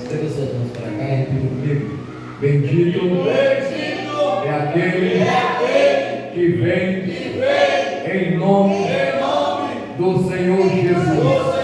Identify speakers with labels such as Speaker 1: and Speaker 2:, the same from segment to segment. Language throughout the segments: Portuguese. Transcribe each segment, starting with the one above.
Speaker 1: Estenda suas mãos para cá e repita comigo. Bendito é aquele que vem em nome do Senhor Jesus.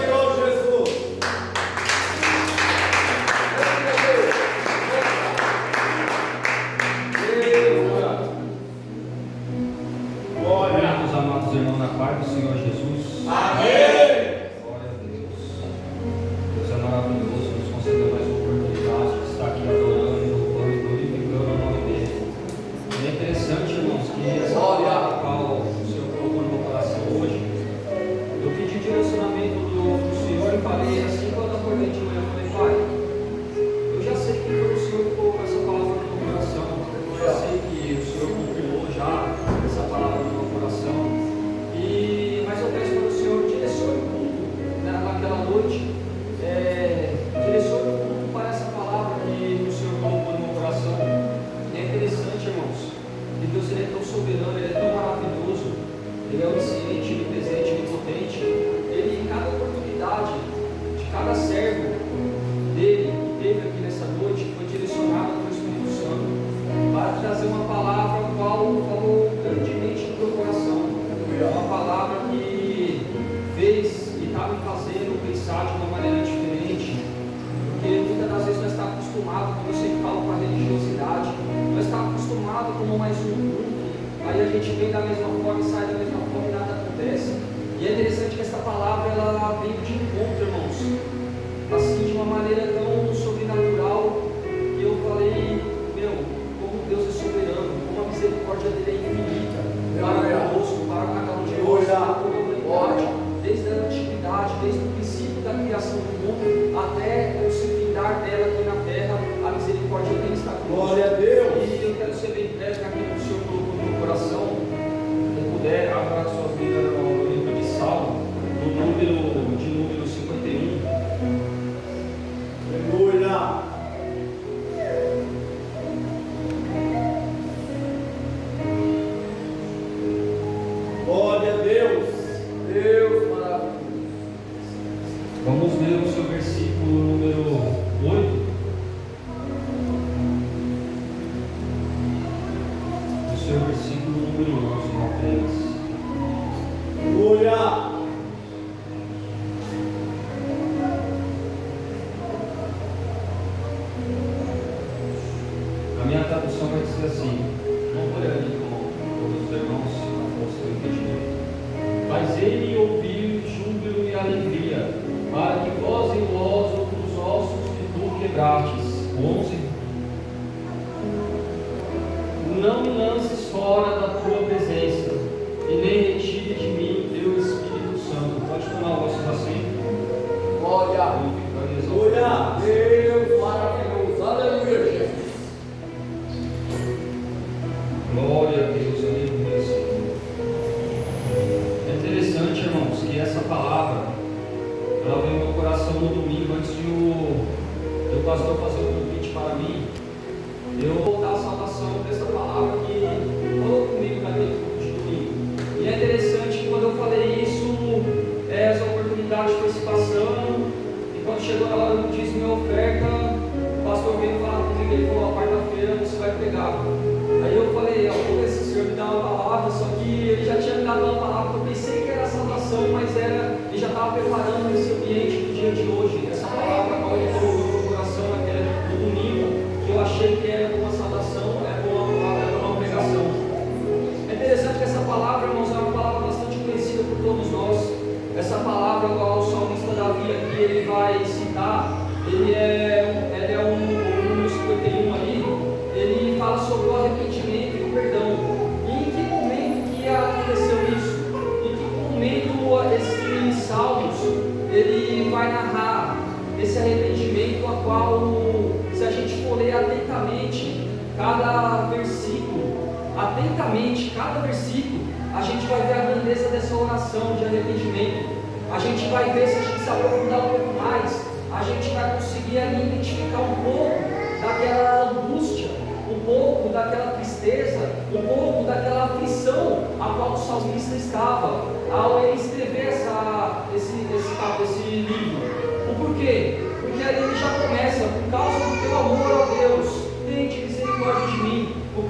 Speaker 2: Porque ali ele já começa, por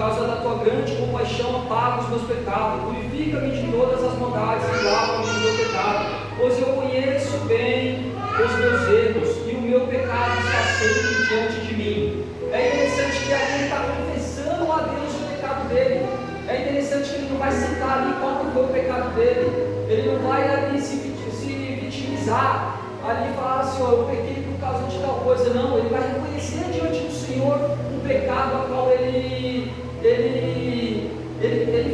Speaker 2: causa da tua grande compaixão, apaga os meus pecados, purifica-me de todas as maldades e lava-me do meu pecado, pois eu conheço bem os meus erros e o meu pecado está sempre diante de mim. É interessante que aqui ele está confessando a Deus o pecado dele. É interessante que ele não vai citar ali qual foi o pecado dele, ele não vai ali se vitimizar, ali falar assim, eu pequei por causa de tal coisa, não, ele vai reconhecer diante do Senhor o pecado a qual ele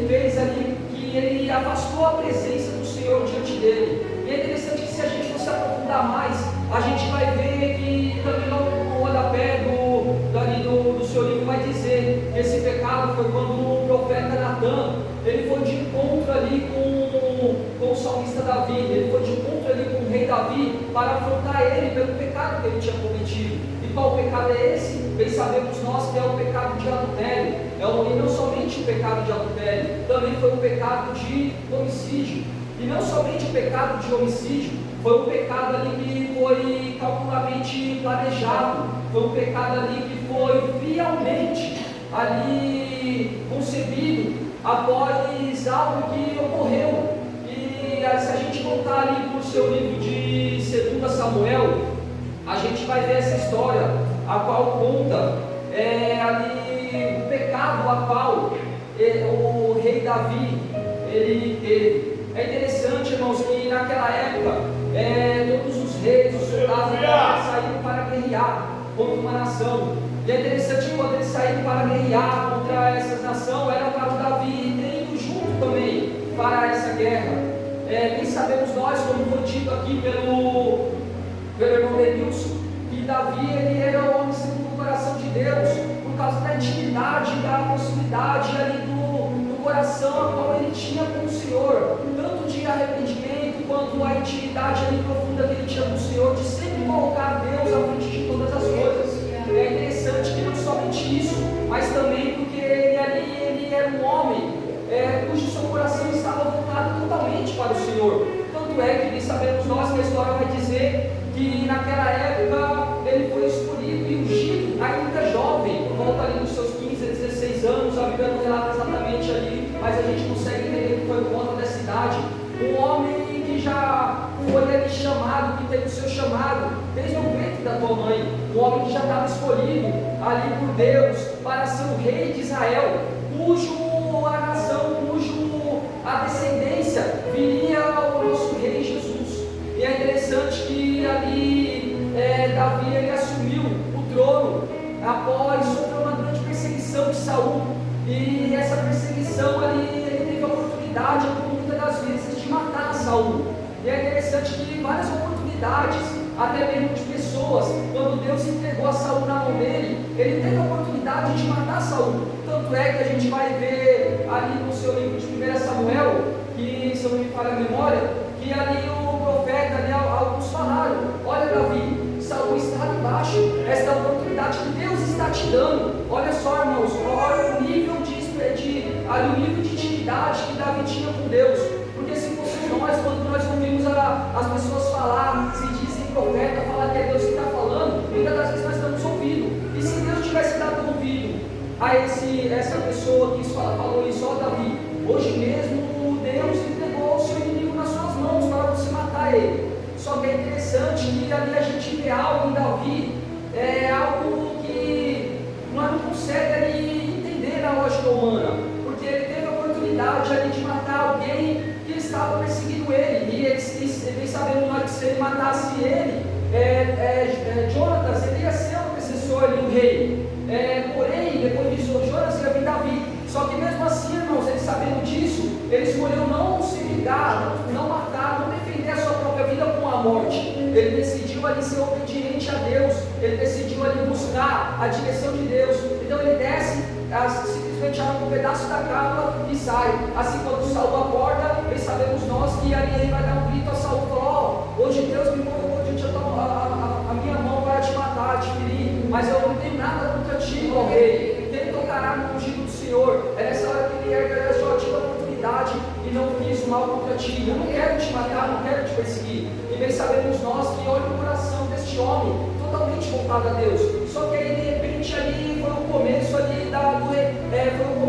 Speaker 2: fez ali, que ele afastou a presença do Senhor diante dele. E é interessante que se a gente fosse aprofundar mais, a gente vai ver que também no rodapé do seu livro vai dizer que esse pecado foi quando o profeta Natan, ele foi de encontro ali com o salmista Davi, ele foi de encontro ali com o rei Davi para afrontar ele pelo pecado que ele tinha cometido. E qual pecado é esse? Bem sabemos nós que é o pecado de adultério. E não somente o pecado de adultério, também foi o pecado de homicídio. E não somente o pecado de homicídio, foi um pecado ali que foi calculamente planejado, foi um pecado ali que foi friamente ali concebido após algo que ocorreu. E se a gente voltar ali para o seu livro de 2 Samuel, a gente vai ver essa história, a qual conta ali o pecado a qual o rei Davi ele teve. É interessante, irmãos, que naquela época todos os reis, os soldados saíram para guerrear contra uma nação. E é interessante que quando eles saíram para guerrear contra essa nação, era para o Davi indo junto também para essa guerra. Bem sabemos nós, como foi dito aqui pelo irmão Denilson, que Davi ele era o homem segundo o coração de Deus, por causa da intimidade, da proximidade ali do coração a qual ele tinha com o Senhor, tanto de arrependimento quanto a intimidade ali profunda que ele tinha com o Senhor, de sempre colocar Deus à frente de todas as coisas. É interessante que não somente isso, mas também porque ele era um homem cujo seu coração estava voltado totalmente para o Senhor. Tanto é que sabemos nós que a história vai dizer que naquela época ele foi escolhido e ungido, ainda jovem, por volta ali dos seus 15 a 16 anos, a Bíblia não relata exatamente ali, mas a gente consegue entender que foi por conta dessa idade. Um homem que já foi ali chamado, que teve o seu chamado desde o ventre da tua mãe, um homem que já estava escolhido ali por Deus para ser o rei de Israel, a descendência viria ao nosso rei Jesus. E é interessante que ali Davi ele assumiu o trono após sofrer uma grande perseguição de Saul, e essa perseguição ali ele teve a oportunidade por muitas das vezes de matar Saul. E é interessante que várias oportunidades, até mesmo de pessoas, quando Deus entregou a Saul na mão dele, ele teve a oportunidade de matar Saul. Tanto é que a gente vai ver ali no seu livro de 1 Samuel, que se eu não me falha a memória, que ali o profeta, ali alguns falaram, olha Davi, Saul está ali embaixo, esta é a oportunidade que Deus está te dando. Olha só, irmãos, olha o nível de intimidade que Davi tinha com Deus. Porque se fosse nós, quando nós ouvimos as pessoas falar, se dizem profeta, falar que é Deus que está falando, muitas das vezes nós estamos ouvindo. E se Deus tivesse dado ouvido a essa pessoa que falou isso, ó Davi, hoje mesmo Deus entregou o seu inimigo nas suas mãos para você matar ele. Só que é interessante que ali a gente vê algo em Davi, algo que nós não consegue ali entender na lógica humana, porque ele teve a oportunidade ali de matar alguém que estava perseguindo ele, e ele sabendo nós que se ele matasse ele, Jonatas, ele ia ser o antecessor ali, o rei. Porém, depois disso, Jonas ia vir Davi. Só que mesmo assim, irmãos, ele sabendo disso, ele escolheu não se vingar, não matar, não defender a sua própria vida com a morte. Ele decidiu ali ser obediente a Deus, ele decidiu ali buscar a direção de Deus. Então ele desce, simplesmente arranca um pedaço da capa e sai. Assim, quando Saul acorda, bem sabemos nós que ali ele vai dar um grito a Saul, falou: hoje Deus me colocou diante a minha mão para te matar, te ferir, mas eu não tenho nada contra ti, ó rei. Quem tocará no ungido do Senhor? É nessa hora que ele ergue, eu só tive a oportunidade e não fiz mal contra ti. Eu não quero te matar, não quero te perseguir. E bem sabemos nós que olha o coração deste homem, totalmente voltado a Deus. Só que aí de repente ali foi o começo ali foi o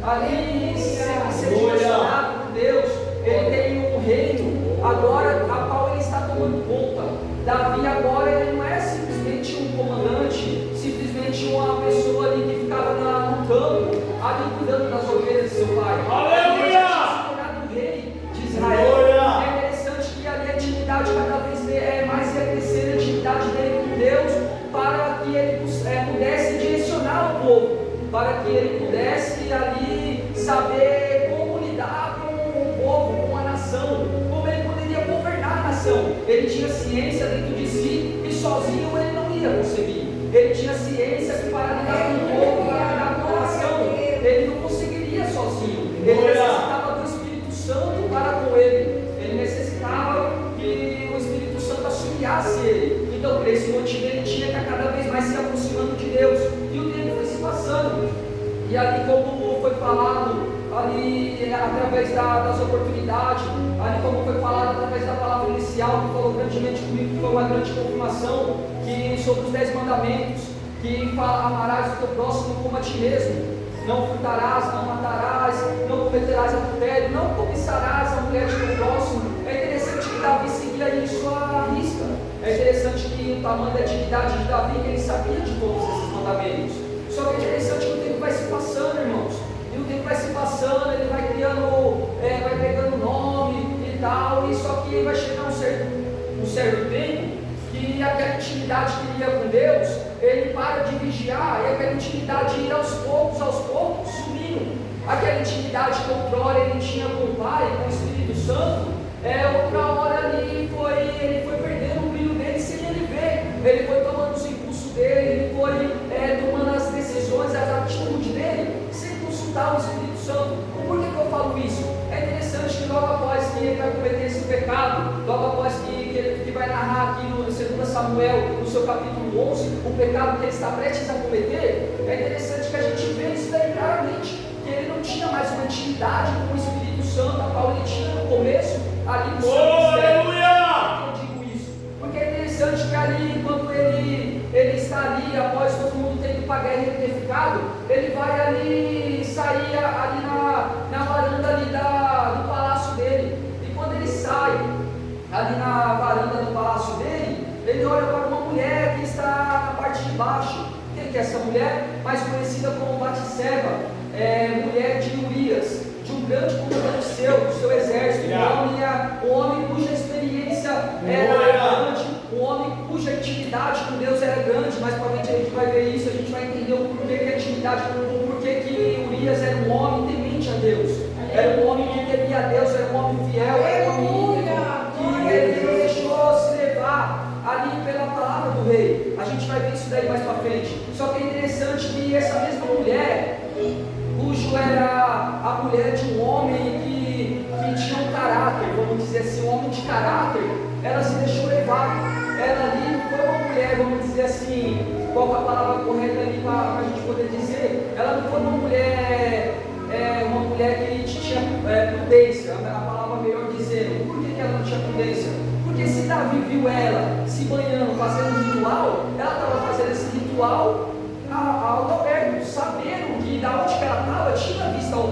Speaker 2: ali ser direcionado por Deus. Ele tem um reino agora a qual ele está tomando conta. Davi agora ele não é simplesmente um comandante, simplesmente uma pessoa ali que ficava no campo, ali cuidando das ovelhas de seu pai. Aleluia! Ele já tinha se tornado o rei de Israel. É interessante que ali a intimidade cada vez mais ia crescer, a intimidade dele com Deus, para que ele pudesse direcionar o povo, para que ele pudesse ali saber como lidar com o povo, com a nação, como ele poderia governar a nação. Ele tinha ciência dentro de si e sozinho ele não ia conseguir. Ele tinha ciência que para lidar com o povo, para lidar com a nação, ele não conseguiria sozinho. Ele necessitava do Espírito Santo para com ele. Ele necessitava que o Espírito Santo auxiliasse ele. Então, por esse motivo, ele tinha que cada vez mais se aproximando de Deus. E o tempo foi se passando. E ali, como foi falado, ali através das oportunidades, ali como foi falado através da palavra inicial, que falou grandemente comigo, que foi uma grande confirmação, que sobre os 10 mandamentos, que fala: amarás o teu próximo como a ti mesmo. Não furtarás, não matarás, não cometerás adultério, não cobiçarás a mulher de teu próximo. É interessante que Davi seguia isso à risca. É interessante que o tamanho da atividade de Davi, que ele sabia de todos esses mandamentos. Só que é interessante que o tempo vai se passando, irmãos. E o tempo vai se passando, ele vai criando, vai pegando nome e tal. E só que vai chegar um certo tempo que aquela intimidade que ele ia com Deus, ele para de vigiar, e aquela intimidade ir aos poucos, sumindo. Aquela intimidade que outrora ele tinha com o Pai, com o Espírito Santo, outra hora ali ele foi perdendo o brilho dele sem ele ver. Ele foi tomando os impulsos dele, ele foi tomando as decisões, as atitudes dele, sem consultar o Espírito Santo. Por que eu falo isso? É interessante que logo após que ele vai cometer esse pecado, logo após que vai narrar aqui no 2 Samuel, no seu capítulo 11, o pecado que ele está prestes a cometer, é interessante que a gente vê isso daí claramente, que ele não tinha mais uma intimidade com o Espírito Santo, a qual ele tinha no começo, ali no seu ministério. Por que eu digo isso? Porque é interessante que ali, quando ele está ali, após todo mundo ter ido para a guerra e ele ter ficado, ele vai ali, sair ali na varanda ali do palácio dele. E quando ele sai ali na varanda do palácio dele, ele olha para uma mulher que está na parte de baixo. Quem que é essa mulher? Mais conhecida como Batseba, mulher de Urias, de um grande comandante do seu exército, um homem cuja experiência era grande, um homem cuja intimidade com Deus era grande. Mais para frente a gente vai ver isso, a gente vai entender o porquê que a intimidade, o porquê que Urias era um homem temente a Deus, era um homem que temia a Deus, era um homem fiel, era um homem que ele não deixou se levar ali pela palavra do rei. A gente vai ver isso daí mais para frente. Só que é interessante que essa mesma mulher, cujo era a mulher de um homem que tinha um caráter, vamos dizer assim, um homem de caráter, ela se deixou levar. Ela ali não foi uma mulher, vamos dizer assim, qual é a palavra correta ali para a gente poder dizer? Ela não foi uma mulher que tinha prudência, a palavra melhor dizendo. Por que ela não tinha prudência? Porque se Davi viu ela se banhando, fazendo um ritual, ela estava fazendo esse ritual ao aberto, sabendo que da onde que ela estava tinha vista ao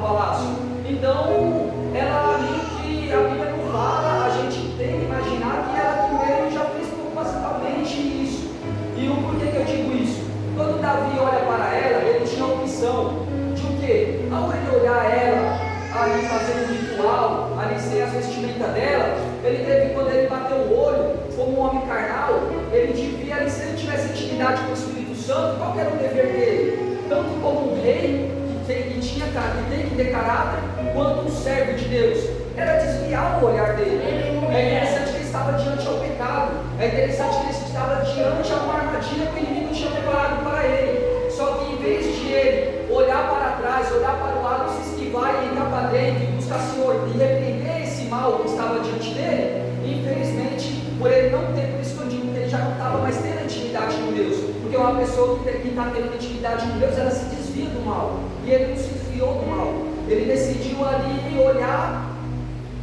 Speaker 2: palácio. Então, ela ali que a Bíblia não fala, a gente tem que imaginar que ela primeiro já fez propositalmente isso. E o porquê que eu digo isso? Quando Davi olha para ela, ele tinha a opção de o quê? Ao ele olhar ela ali fazendo um ritual, ali sem as vestimentas dela, ele teve, quando ele bateu o olho, como um homem carnal, ele devia, ali, se ele tivesse intimidade com o Espírito Santo, qual era o dever dele? Tanto como um rei, que tem que ter caráter, quanto um servo de Deus, era desviar o olhar dele. É interessante que ele estava diante ao pecado, é interessante que ele estava diante a uma armadilha que o inimigo tinha preparado para ele. Só que em vez de ele olhar para trás, olhar para o lado, se esquivar e entrar para dentro e buscar o Senhor e repreender esse mal que estava diante dele, infelizmente, por ele não ter, por isso que eu digo que ele já não estava mais tendo intimidade com Deus, porque uma pessoa que está tendo intimidade com Deus, ela se desvia do mal, e ele não se desviou do mal, ele decidiu ali olhar.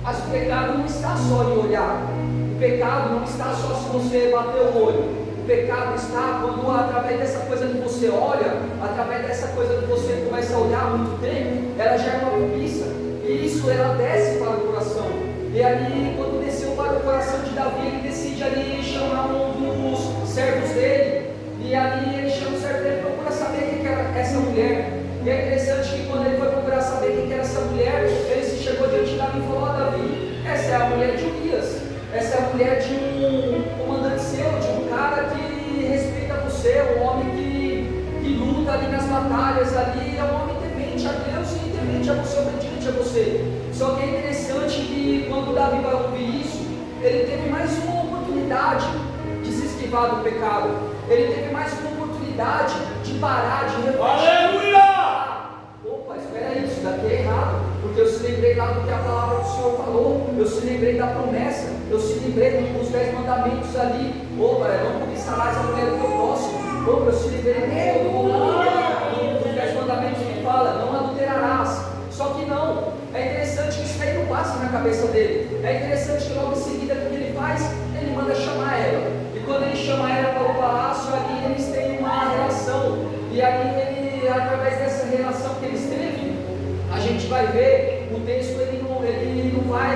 Speaker 2: Mas o pecado não está só em olhar, o pecado não está só se você bater o olho, o pecado está quando através dessa coisa que você olha, através dessa coisa que você começa a olhar há muito tempo, ela gera uma cobiça. E isso ela desce para o coração. E ali, quando desceu para o coração de Davi, ele decide ali chamar um dos servos dele. E ali ele chama o servo dele, procura saber quem que era essa mulher. E é interessante que quando ele foi procurar saber quem que era essa mulher, ele se chegou diante de Davi e falou: ó, Davi, essa é a mulher de Urias. Essa é a mulher de um comandante seu, de um cara que respeita você, um homem que luta ali nas batalhas, ali é um homem temente a Deus e temente a você, obediente a você. Só que é interessante que quando Davi vai ouvir isso, ele teve mais uma oportunidade de se esquivar do pecado. Ele teve mais uma oportunidade de parar, de refletir.
Speaker 3: Aleluia!
Speaker 2: Opa, espera aí, isso daqui é errado, porque eu se lembrei lá do que a palavra do Senhor falou, eu se lembrei da promessa, eu se lembrei dos 10 mandamentos ali. Opa, não cobiçarás a mulher do teu próximo. Opa, eu se lembrei dos 10 mandamentos que fala, não adulterarás. Só que não, é interessante que isso aí não passa na cabeça dele. É interessante que logo em seguida o que ele faz? Ele manda chamar ela. E quando ele chama ela para o palácio, ali eles têm uma relação. E ali ele, através dessa relação que eles teve, a gente vai ver, o texto ele não vai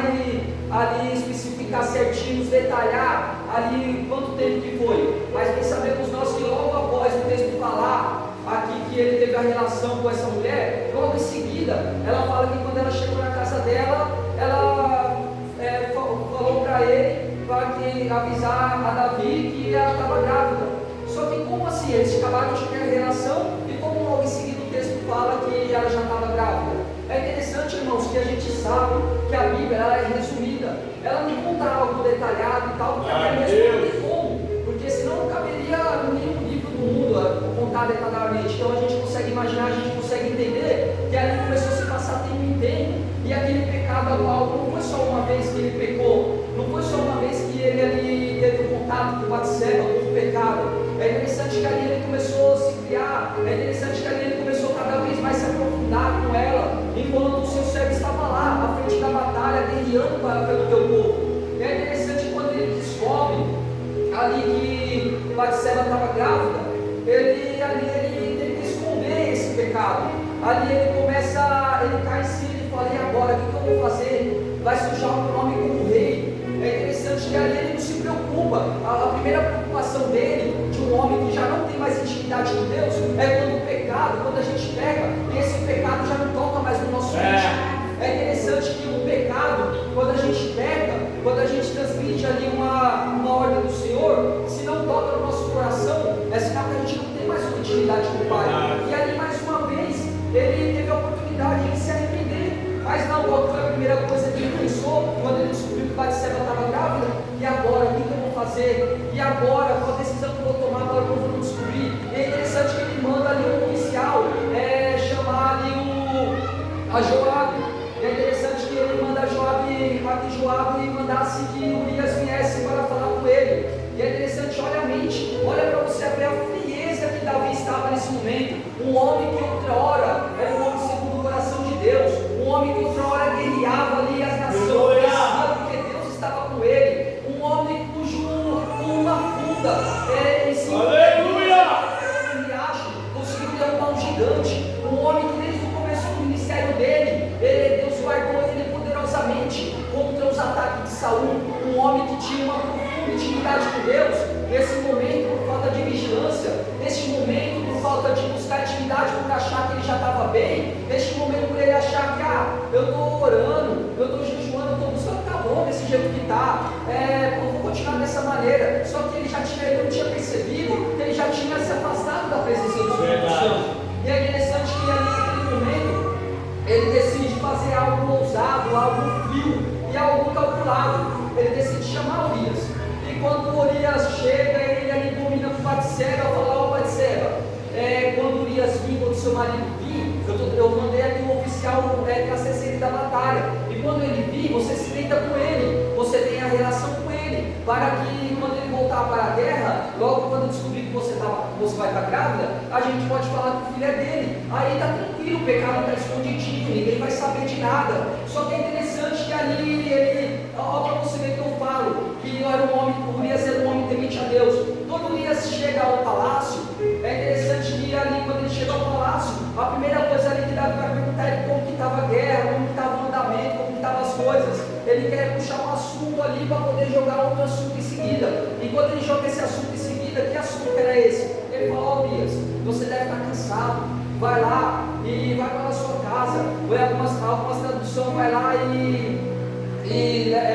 Speaker 2: ali especificar certinho, detalhar ali quanto tempo que foi. Mas bem sabemos nós que logo após o texto falar aqui que ele teve a relação com essa mulher, logo em seguida, ela fala que quando ela chegou na casa dela, ela falou para ele, para que avisar a Davi que ela estava grávida. Só que como assim? Eles acabaram de ter a relação e como logo em seguida o texto fala que ela já estava grávida. É interessante, irmãos, que a gente sabe que a Bíblia ela é resumida, ela não conta algo detalhado e tal, porque até mesmo não tem como, porque senão não caberia no nenhum livro do mundo contar detalhadamente. Então a gente consegue imaginar, a gente consegue entender que ali começou a se passar tempo em tempo, e aquele pecado atual não foi só uma vez que ele pecou, não foi só uma vez que ele ali teve um contato com Batseba, com o pecado. É interessante que ali ele começou a se criar, é interessante que ali ele começou cada vez mais a se aprofundar com ela, enquanto o seu servo estava lá, à frente da batalha, guerreando pelo teu povo. É interessante quando ele descobre ali que Batseba estava grávida, ele tenta esconder esse pecado. Ali ele cai em si e fala: e agora, o que eu vou fazer? Vai sujar o meu nome como rei. É interessante que ali ele não se preocupa. A primeira preocupação dele, de um homem que já não tem mais intimidade com Deus, é quando o pecado, quando a gente pega, e esse pecado já não toca mais no nosso íntimo. É interessante que o pecado, quando a gente peca, quando a gente transmite ali uma ordem do Senhor, se não toca no nosso coração, é sinal que a gente não tem mais uma intimidade com o Pai. E ali mais uma vez, ele teve a oportunidade de se arrepender. Mas não, qual foi a primeira coisa que ele pensou quando ele descobriu que Batseba estava grávida? E agora, o que eu vou fazer? E agora, qual a decisão que eu vou tomar? Agora eu vou descobrir. E é interessante que ele manda ali um oficial chamar ali a Joabe. É interessante que ele manda Joabe e mandasse que Urias viesse para falar com ele. E é interessante, olha a mente, olha para você ver a frieza que Davi estava nesse momento. Um homem que outra hora era um homem segundo o coração de Deus, um homem que outra hora guerreava ali as nações, porque Deus estava com ele, um homem com uma funda em cima do riacho, conseguiu derrubar um gigante, um homem que desde o começo do ministério dele, Deus guardou ele poderosamente contra os ataques de Saul, um homem que tinha uma profunda intimidade com Deus. Nesse momento, por falta de vigilância, neste momento, por falta de buscar intimidade, por achar que ele já estava bem, neste momento, por ele achar que eu estou orando, eu estou jejuando, eu estou buscando, tá bom desse jeito que está, eu vou continuar dessa maneira. Só que ele não tinha percebido que ele já tinha se afastado da presença do Espírito Santo. E é interessante que ali naquele momento ele decide fazer algo ousado, algo frio e algo calculado. Ele decide chamar Urias. E quando Urias chega, ele ali combina com Batseba, fala: ó Batseba, quando Urias vir, quando seu marido vir, eu mandei aqui um oficial trazer ele da batalha. E quando ele vir, você se deita com ele, você tem a relação com ele, para que quando ele voltar para a guerra, logo quando descobrir que você vai estar grávida, a gente pode falar que o filho é dele. Aí está tranquilo, o pecado está escondidinho, ninguém vai saber de nada. Só que é interessante que ali, olha para você ver que eu falo, que Urias era um homem temente a Deus. Quando Urias outro assunto em seguida. E quando ele joga esse assunto em seguida, que assunto era esse? Ele fala: ó, Urias, você deve estar cansado, vai lá e vai para a sua casa. Ou em algumas traduções, vai lá e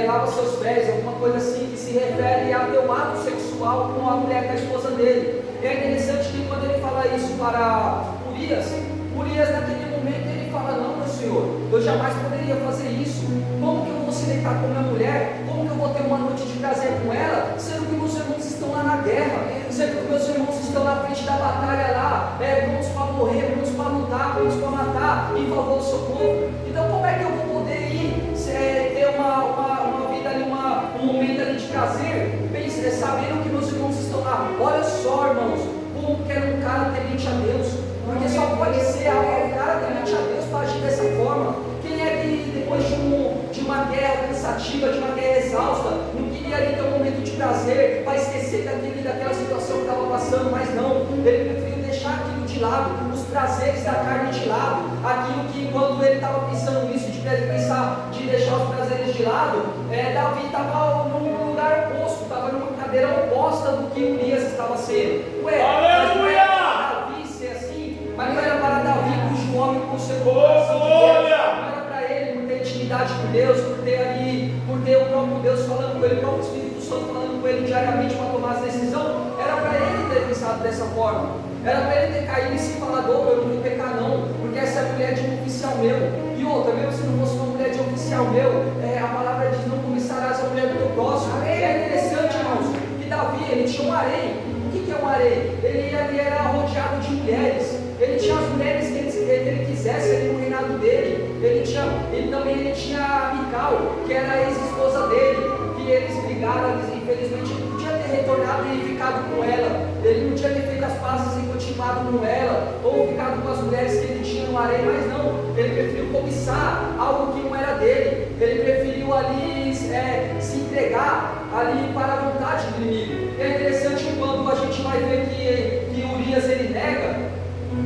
Speaker 2: lava seus pés, alguma coisa assim que se refere ao teu ato sexual com a mulher que é a esposa dele. E é interessante que quando ele fala isso para Urias naquele momento ele fala: não, meu senhor, eu jamais poderia fazer isso. Como que eu vou se deitar com minha mulher? Como que eu vou ter uma noite de prazer com ela, sendo que meus irmãos estão lá na guerra, sendo que meus irmãos estão na frente da batalha lá, prontos para morrer, prontos para lutar, prontos para matar em favor do seu povo? Então como é que eu vou poder ir ter uma vida ali, um momento ali de prazer, sabendo que meus irmãos estão lá? Olha só, irmãos, como que era um cara temente a Deus, porque só pode ser um cara temente a Deus para agir dessa forma. Quem é que depois de uma guerra cansativa, de uma guerra exausta, não queria ali ter um momento de prazer para esquecer daquela situação que estava passando? Mas não, ele preferiu deixar aquilo de lado, os prazeres da carne de lado, aquilo que quando ele estava pensando nisso, de deixar os prazeres de lado, Davi estava num lugar oposto, estava numa cadeira oposta do que Urias estava sendo. Mas não era para Davi, cujo homem com o seu coração de Deus, não era para ele por ter intimidade com Deus, por ter o próprio Deus falando com ele, o próprio Espírito Santo falando com ele diariamente para tomar essa decisão. Era para ele ter pensado dessa forma, era para ele ter caído e se falado: eu não vou pecar não, porque essa é a mulher de um oficial meu. E outra, mesmo se não fosse uma mulher de um oficial meu, a palavra diz: não cobiçarás a mulher do teu próximo. É interessante, irmãos, que Davi, ele tinha um harém. O que é um harém? Ele era rodeado de mulheres. Ele tinha as mulheres que ele quisesse ali no reinado dele. Ele também tinha Mical, que era a ex-esposa dele, que eles brigaram. Infelizmente ele podia ter retornado e ficado com ela, ele não tinha ter feito as pazes e continuado com ela, ou ficado com as mulheres que ele tinha no harém, mas não, ele preferiu cobiçar algo que não era dele, ele preferiu ali se entregar ali para a vontade do inimigo. É interessante quando a gente vai ver que Urias ele nega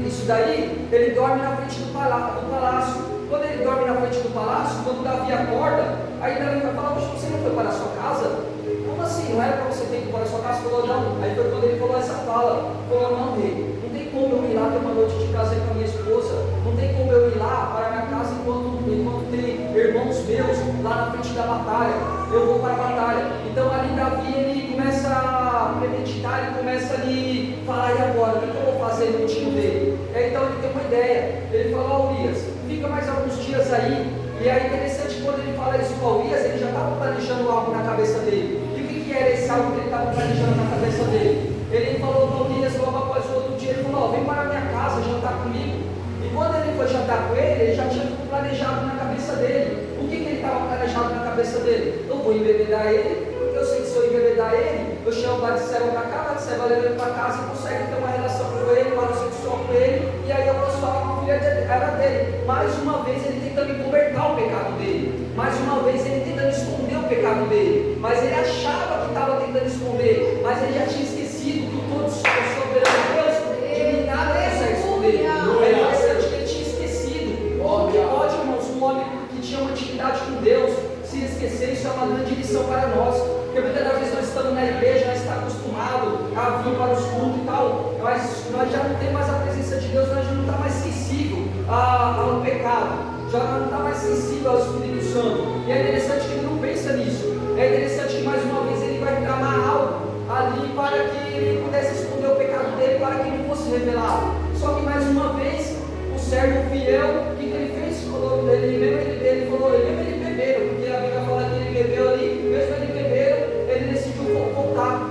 Speaker 2: isso daí, ele dorme na frente do palácio. Quando ele dorme na frente do palácio, quando Davi acorda, aí Davi vai falar: poxa, você não foi para a sua casa? Como assim? Não era para você ter ido para a sua casa? Falou: não. Aí foi quando ele falou essa fala, falou: não, rei, não tem como eu ir lá ter uma noite de prazer com a minha esposa, não tem como eu ir lá para a minha casa enquanto tem irmãos meus lá na frente da batalha, eu vou para a batalha. Então ali Davi, ele começa a premeditar, ele começa ali a falar: e agora? O que eu vou fazer no time dele? Então ele tem uma ideia, ele fala: ó, Urias, fica mais alguns dias aí. E aí é interessante, quando ele fala isso com Urias, ele já estava planejando algo na cabeça dele. E o que era esse algo que ele estava planejando na cabeça dele? Ele falou para Urias logo após o outro dia, ele falou: ó, vem para a minha casa jantar comigo. E quando ele foi jantar com ele já tinha tudo planejado na cabeça dele. O que ele estava planejado na cabeça dele? Eu vou embebedar ele, porque eu sei que se eu embebedar ele, eu chamo o Batseba para cá, Batseba leva ele para casa e consegue ter uma relação com ele, uma relação sexual com ele, e aí eu posso falar que a filha era dele. Mais uma vez ele tentando encobertar o pecado dele, mais uma vez ele tentando esconder o pecado dele, mas ele achava que estava tentando esconder, mas ele já tinha esquecido que todos os soberano Deus, que nada consegue esconder. É interessante que ele tinha esquecido. Como que pode, irmãos, um homem que tinha uma intimidade com Deus se esquecer? Isso é uma grande lição para nós, porque muitas das vezes nós estamos na igreja, nós estamos acostumados a vir para os cultos e tal, mas nós já não temos mais a presença de Deus, nós já não estamos mais sensível ao pecado, já não está mais sensível ao Espírito Santo. E é interessante que ele não pensa nisso. É interessante que mais uma vez ele vai tramar algo ali para que ele pudesse esconder o pecado dele, para que ele fosse revelado. Só que mais uma vez o servo fiel, o que ele fez? Ele falou, ele bebeu, porque a Bíblia fala que ele bebeu ali, mesmo ele bebeu, ele decidiu voltar.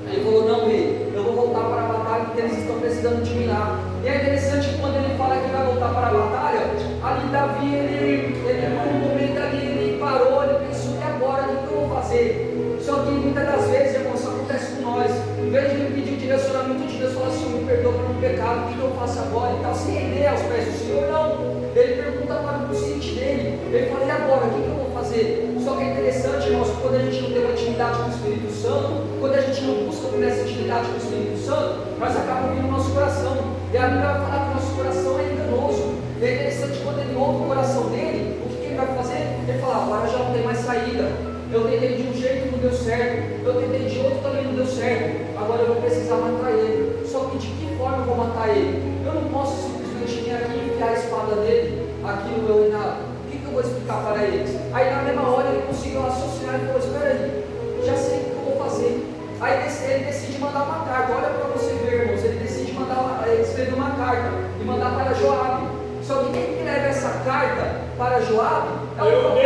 Speaker 2: Ele falou: não, rei, eu vou voltar para a batalha, porque eles estão precisando de mim lá. E é interessante que quando ele fala que vai voltar para a batalha, ali Davi, ele por um momento ali, ele parou, ele pensou: e agora, o que eu vou fazer? Só que muitas das vezes, irmão, isso acontece com nós. Em vez de ele pedir direcionamento de Deus, falar: Senhor, me perdoa pelo pecado, o que eu faço agora e tal, se render aos pés do Senhor, não. Ele pergunta para o consciente dele, ele fala: e agora, o que eu vou fazer? Só que é interessante, irmãos, quando a gente não tem uma intimidade com o Espírito Santo, quando a gente não busca por essa intimidade com o Espírito Santo, nós acabamos ouvindo o nosso coração. E a Bíblia vai falar que o nosso coração é enganoso. E é interessante, quando ele ouve o coração dele, o que ele vai fazer? Ele fala: agora já não tem mais saída. Eu tentei de um jeito, não deu certo, eu tentei de outro também não deu certo, agora eu vou precisar matar ele. Só que de que forma eu vou matar ele? Eu não posso simplesmente vir aqui e enfiar a espada dele aqui no meu reinado. O que eu vou explicar para eles? Aí na mesma hora ele conseguiu raciocinar e falou: espera aí, já sei o que eu vou fazer. Aí ele decide mandar uma carta. Olha para você ver, irmãos, ele decide escrever uma carta e mandar para Joabe. Só que quem que leva essa carta para Joabe é o
Speaker 3: Meu Deus!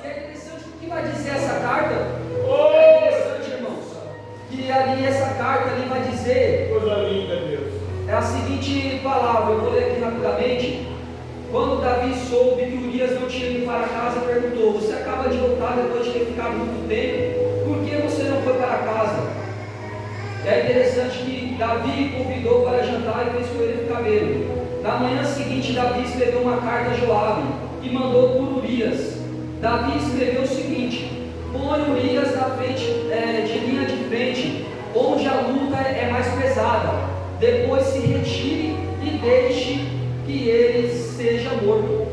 Speaker 2: E é interessante o que vai dizer essa carta. É interessante, irmãos, que ali essa carta ali vai dizer,
Speaker 3: Coisa linda, Deus.
Speaker 2: é a seguinte palavra, eu vou ler aqui rapidamente. Quando Davi soube que Urias não tinha ido para casa, perguntou: você acaba de voltar depois de ter ficado muito tempo, por que você não foi para casa? É interessante que Davi convidou para jantar e fez com ele ficar bêbado. Na manhã seguinte, Davi escreveu uma carta a Joabe e mandou por Urias. Davi escreveu o seguinte: põe Urias na frente, de linha de frente, onde a luta é mais pesada. Depois se retire e deixe que ele seja morto.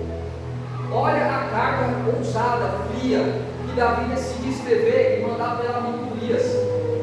Speaker 2: Olha a carta ousada, fria, que Davi decidiu escrever e mandar pela mão de Urias.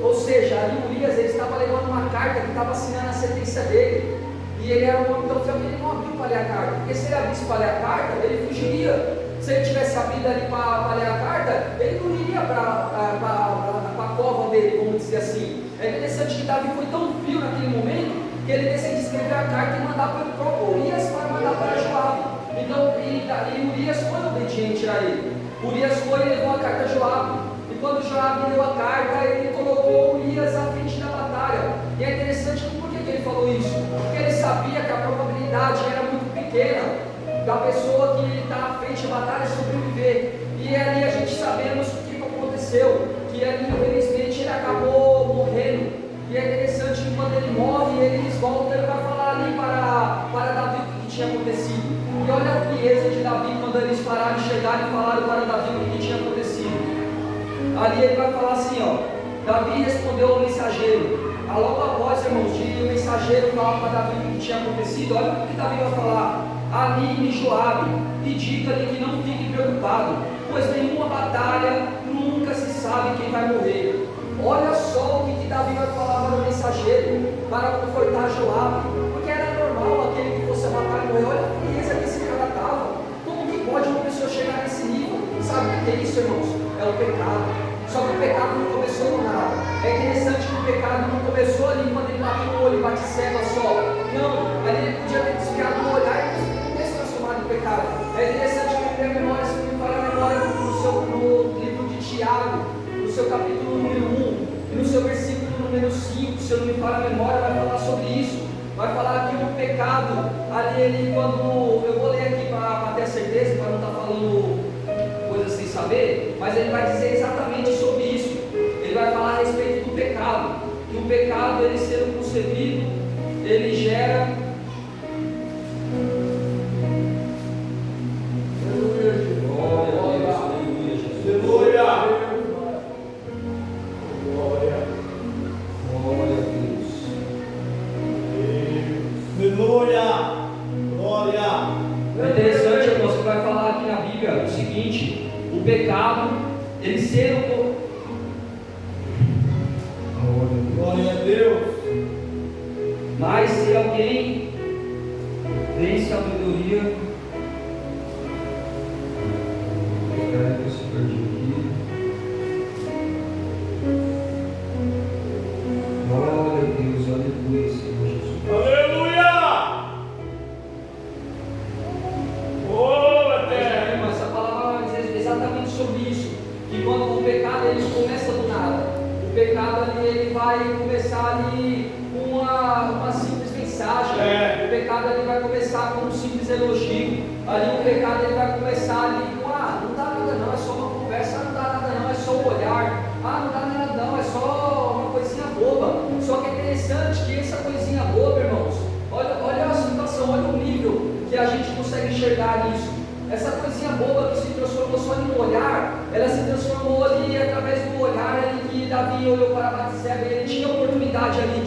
Speaker 2: Ou seja, ali Urias ele estava levando uma carta que estava assinando a sentença dele. E ele era um homem tão fiel que ele não abriu para ler a carta. Porque se ele abrisse para ler a carta, ele fugiria. Se ele tivesse abrido ali para ler a carta, ele não iria para a cova dele, vamos dizer assim. É interessante que Davi foi tão frio naquele momento que ele decidiu escrever a carta e mandar para o próprio Urias para mandar para Joabe. Então, e Urias foi obediente a ele. Urias foi e levou a carta a Joabe. E quando Joabe leu a carta, ele colocou Urias à frente da batalha. E é interessante por que ele falou isso? Porque ele sabia que a probabilidade era muito pequena da pessoa que está à frente da batalha sobreviver. E ali a gente sabemos o que aconteceu, que ali infelizmente ele acabou morrendo. E é interessante que quando ele morre, eles voltam, ele vai falar ali para Davi o que tinha acontecido. E olha a frieza de Davi quando eles pararam de chegar e falaram para Davi o que tinha acontecido. Ali ele vai falar assim, ó: Davi respondeu ao mensageiro. Logo após, irmãos, de o mensageiro falar para Davi o que tinha acontecido, olha o que Davi vai falar: anime Joabe e diga-lhe que não fique preocupado, pois nenhuma batalha nunca se sabe quem vai morrer. Olha só o que Davi vai falar para o mensageiro, para confortar Joabe, porque era normal aquele que fosse a batalha morrer. Olha a frieza que esse cara estava. Como que pode uma pessoa chegar nesse nível? Sabe o que é isso, irmãos? É o pecado. Só que o pecado não começou do nada. É interessante que o pecado não começou ali quando ele bateu o olho e bate cega só. Não, ali ele podia ter desviado o olhar e não ter se transformado em pecado. É interessante que a memória, se não me falha a memória, no livro de Tiago, no seu capítulo número 1, e no seu versículo número 5, se eu não me falha a memória, vai falar sobre isso. Vai falar que o pecado, ali ele, quando eu vou ler aqui para ter certeza, para não estar falando coisas sem saber, mas ele vai dizer exatamente sobre isso. Ele vai falar a respeito do pecado, que o pecado, ele sendo concebido, ele gera o pecado, ele ser
Speaker 3: Glória a Deus.
Speaker 2: Mas se alguém tem sabedoria, espera que eu se perdi aqui. Glória a Deus, aleluia, Senhor Jesus.
Speaker 3: Aleluia!
Speaker 2: Essa palavra vai dizer exatamente sobre isso, que quando o pecado ele começa do nada, o pecado ali, ele vai começar ali com uma simples mensagem, o pecado ele vai começar com um simples elogio, ali o pecado ele vai começar ali com não dá nada não, é só uma conversa, não dá nada não, é só um olhar, não dá nada não, é só uma coisinha boba. Só que é interessante que essa coisinha boba, irmãos, olha a situação, olha o nível que a gente consegue enxergar nisso. Essa coisinha boba que se transformou só em um olhar, ela se transformou ali através do olhar ali que Davi olhou para Batseba. Ele tinha a oportunidade ali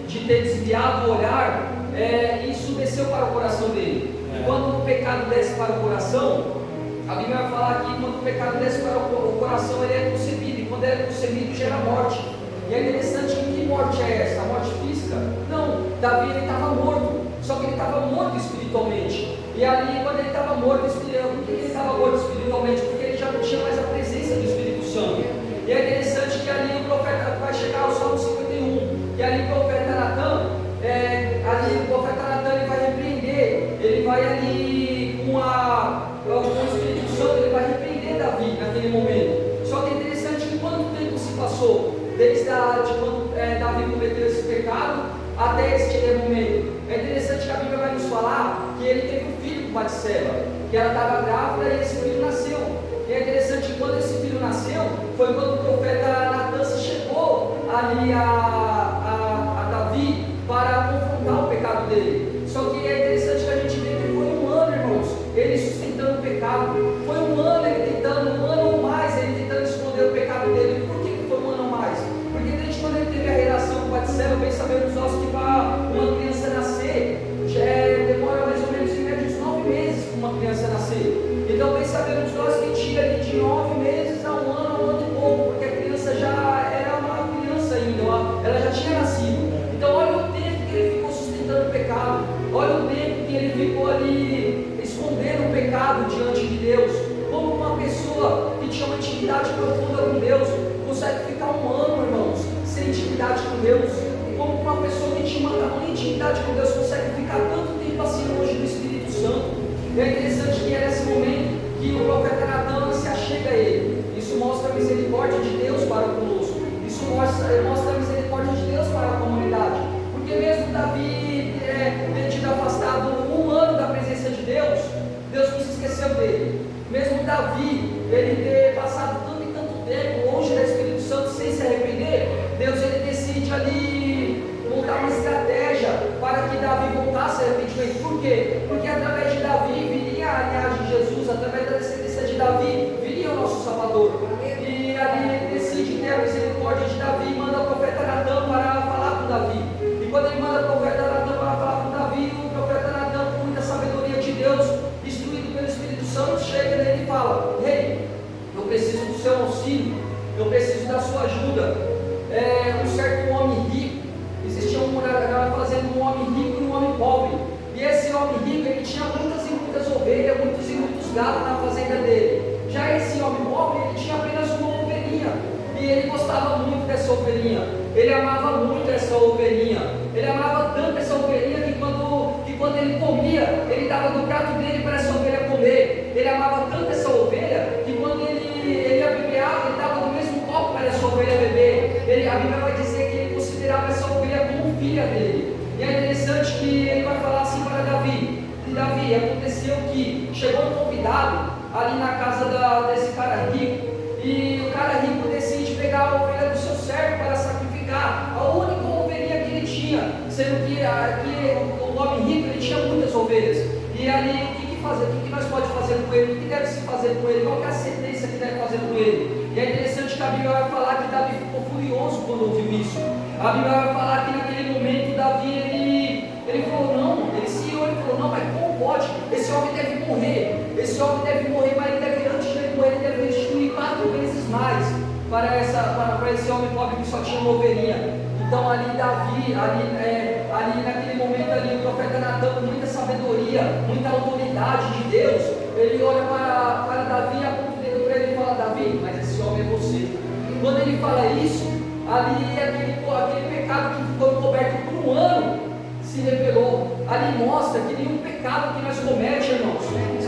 Speaker 2: de ter desviado o olhar, e isso desceu para o coração dele. E quando o pecado desce para o coração, a Bíblia vai falar que quando o pecado desce para o coração, ele é concebido. E quando o semeio gera morte. E é interessante que morte é essa? A morte física? Não, Davi ele estava morto, só que ele estava morto espiritualmente. E ali, quando ele estava morto espiritualmente, por que ele estava morto espiritualmente? Porque ele já não tinha mais a presença do Espírito Santo. E é interessante que ali o profeta vai chegar ao Salmo 51, e ali o profeta Natan, ele vai repreender, ele vai ali com o Espírito Santo, ele vai repreender Davi naquele momento. Só que é interessante que quanto tempo se passou, desde quando Davi cometeu esse pecado até esse momento. É interessante que a Bíblia vai nos falar que ele teve um filho com Batseba, que ela estava grávida e esse filho nasceu. E é interessante que quando esse filho nasceu, foi quando o profeta Natan chegou ali a Davi para confrontar o pecado dele. Só que é interessante que a gente vê que foi um ano, irmãos, ele sustentando o pecado. Foi um ano ele tentando, um ano ou mais, ele tentando esconder o pecado dele. Por que foi um ano ou mais? Porque desde quando ele teve a relação com Batseba, bem sabemos nós que para uma criança nascer, demora mais ou menos em média uns 9 meses para uma criança nascer. Então bem sabemos nós que tinha ali de 9 meses a um ano e pouco, porque a criança já era uma criança ainda, ela já tinha nascido. Então olha o tempo que ele ficou sustentando o pecado, olha o tempo que ele ficou ali escondendo o pecado diante de Deus. Como uma pessoa que tinha uma intimidade profunda com Deus consegue ficar um ano, irmãos, sem intimidade com Deus? Como uma pessoa que tinha uma intimidade com Deus consegue ficar tanto tempo assim longe do Espírito Santo? É interessante que é nesse momento que o profeta Natan se achega a ele. Isso mostra a misericórdia de Deus para conosco. Isso mostra a misericórdia de Deus para a comunidade. Porque mesmo Davi ter tido afastado um ano da presença de Deus, Deus não se esqueceu dele. Mesmo Davi, ele ter passado tanto e tanto tempo longe do Espírito Santo sem se arrepender, Deus ele decide ali montar uma estratégia para que Davi voltasse a arrependimento. Por quê? Porque através de Davi viria a linhagem de Jesus, através da descendência de Davi viria o nosso Salvador. E ali ele decide ter a misericórdia de Davi e manda o profeta Natan para falar com Davi. E quando ele manda o profeta Natan para falar com Davi, o profeta Natan, com muita sabedoria de Deus, instruído pelo Espírito Santo, chega nele e fala: Rei, eu preciso do seu auxílio, eu preciso da sua ajuda. Um certo homem rico, existia fazendo um homem rico e um homem pobre, e esse homem rico ele tinha muitas e muitas ovelhas, muitos e muitos gados na fazenda dele. Já esse homem pobre ele tinha apenas uma ovelhinha, e ele gostava muito dessa ovelhinha, ele amava muito essa ovelhinha, ele amava tanto essa ovelhinha que quando ele comia, ele dava do prato dele para essa ovelha comer. Ele amava tanto essa ovelha que quando ele ia beber água, ele dava do mesmo copo para essa ovelha beber. A Bíblia vai dizer que ele considerava essa ovelha como filha dele. E é interessante que ele vai falar assim para Davi: Davi, aconteceu que chegou um convidado ali na casa desse cara rico, e o cara rico decide pegar a ovelha do seu servo para sacrificar, a única ovelhinha que ele tinha, sendo que o homem rico ele tinha muitas ovelhas. E ali o que fazer? O que nós podemos fazer com ele? O que deve se fazer com ele? Qual é a sentença que deve fazer com ele? E é interessante que a Bíblia vai falar que Davi ficou furioso quando ouviu isso. A Bíblia vai falar que naquele momento Davi ele falou: não, ele se irou, ele falou: não, mas como pode? Esse homem deve morrer, mas ele deve, antes de ele morrer, ele deve restituir 4 vezes mais para esse homem pobre que só tinha uma ovelhinha. Então ali Davi, ali naquele momento ali, o profeta Natan, com muita sabedoria, muita autoridade de Deus, ele olha para Davi e aponta o dedo para ele e fala: Davi, mas esse homem é você. E quando ele fala isso, ali aquele pecado que ficou encoberto por um ano se revelou. Ali mostra que nenhum pecado que nós cometemos, irmãos, se nenhum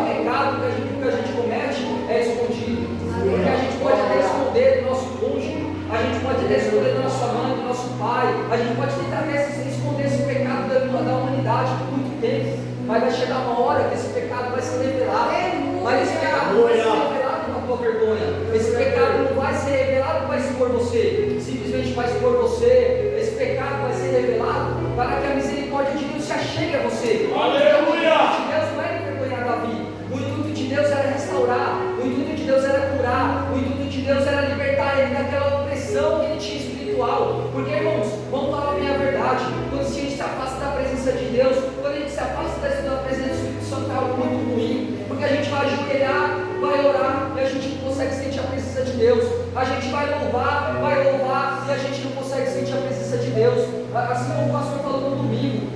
Speaker 2: pecado que a gente comete é escondido. Porque a gente pode até esconder do nosso cônjuge, a gente pode até esconder da nossa mãe, do nosso pai, a gente pode tentar até esconder esse pecado da humanidade por muito tempo, mas vai chegar uma hora que esse pecado vai ser revelado. Mas esse pecado não vai ser revelado na tua vergonha, esse pecado não vai ser revelado para expor você, simplesmente vai expor você. Esse pecado vai ser revelado para que a misericórdia de Deus se achegue a você.
Speaker 3: Aleluia!
Speaker 2: O intuito de Deus não era envergonhar Davi, o intuito de Deus era restaurar, o intuito de Deus era curar, o intuito de Deus era libertar ele daquela opressão que ele tinha espiritual. Porque, irmãos, vamos falar bem a verdade, quando a gente se afasta da presença de Deus, quando a gente se afasta da presença do Espírito Santo, é algo muito ruim, porque a gente vai ajoelhar, vai orar, e a gente não consegue sentir a presença de Deus. Deus. A gente vai louvar e a gente não consegue sentir a presença de Deus. Assim como o pastor falou no domingo,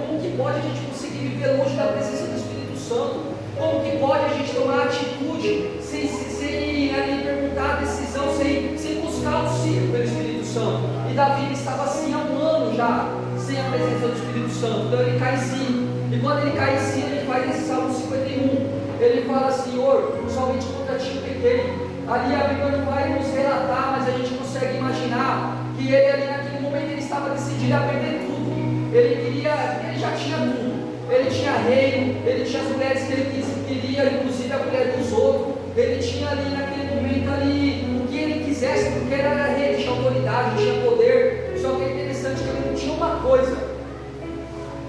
Speaker 2: como que pode a gente conseguir viver longe da presença do Espírito Santo? Como que pode a gente tomar atitude sem ali perguntar a decisão, sem buscar o auxílio pelo Espírito Santo? E Davi estava assim há um ano já, sem a presença do Espírito Santo. Então ele cai em si. E quando ele cai em si, ele faz esse Salmo 51. Ele fala: Senhor, somente contra ti eu pequei. Ali a Bíblia não vai nos relatar, mas a gente consegue imaginar que ele ali naquele momento ele estava decidido a perder tudo. Ele já tinha tudo. Ele tinha reino, ele tinha as mulheres que ele queria, inclusive a mulher dos outros. Ele tinha ali naquele momento ali o que ele quisesse, porque ele era rei, tinha autoridade, tinha poder. Só que é interessante que ele não tinha uma coisa: